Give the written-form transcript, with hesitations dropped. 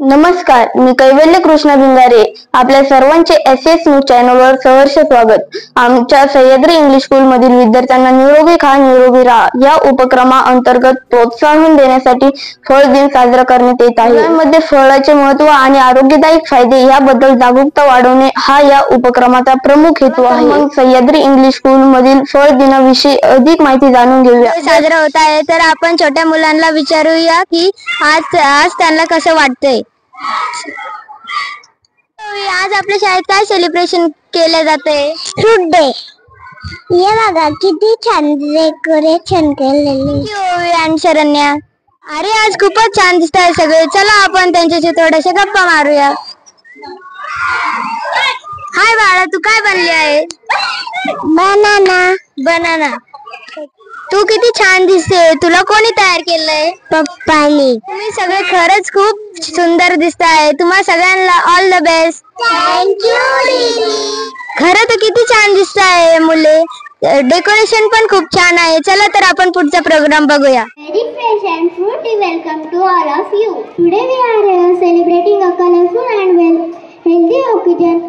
नमस्कार, मी कैवल्य कृष्ण भिंगारे. आपल्या सर्वांचे एस न्यूज चॅनलवर सहर्ष स्वागत. आमच्या सह्याद्री इंग्लिश स्कूल मधील विद्यार्थ्यांना निरोगी खा निरोगी राहा या उपक्रमाअंतर्गत प्रोत्साहन देण्यासाठी फळ दिन साजरा करण्यात येत आहे. मुलांमध्ये फळाचे महत्त्व आणि आरोग्यदायक फायदे याबद्दल जागरूकता वाढवणे हा या उपक्रमाचा प्रमुख हेतू आहे. मग सह्याद्री इंग्लिश स्कूल मधील फळ दिनाविषयी अधिक माहिती जाणून घेऊया. साजरा होत आहे तर आपण छोट्या मुलांना विचारूया की आज त्यांना कसं वाटतंय. आज आपल्या शाळेत काय सेलिब्रेशन केले जाते? Fruit day. ये बघा किती छान डेकोरेशन केलेली. आणि शरण्या, अरे आज खूपच छान दिसत आहे सगळे. चला आपण त्यांच्याशी थोड्याशा गप्पा मारूया. हाय बाळा, तू काय बनली आहे? बनाना. तू किती छान दिसते. तुला कोणी तयार केलंय? पप्पानी. तुम्ही सगळे खरंच खूप सुंदर दिसताय. तुम्हा सगळ्यांना ऑल द बेस्ट. थँक्यू. खरं तर किती छान दिसताय मुले. डेकोरेशन पण खूप छान आहे. चला तर आपण पुढचा प्रोग्राम बघूया. Very fresh and fruity welcome to all of you. Today we are celebrating a colorful and healthy occasion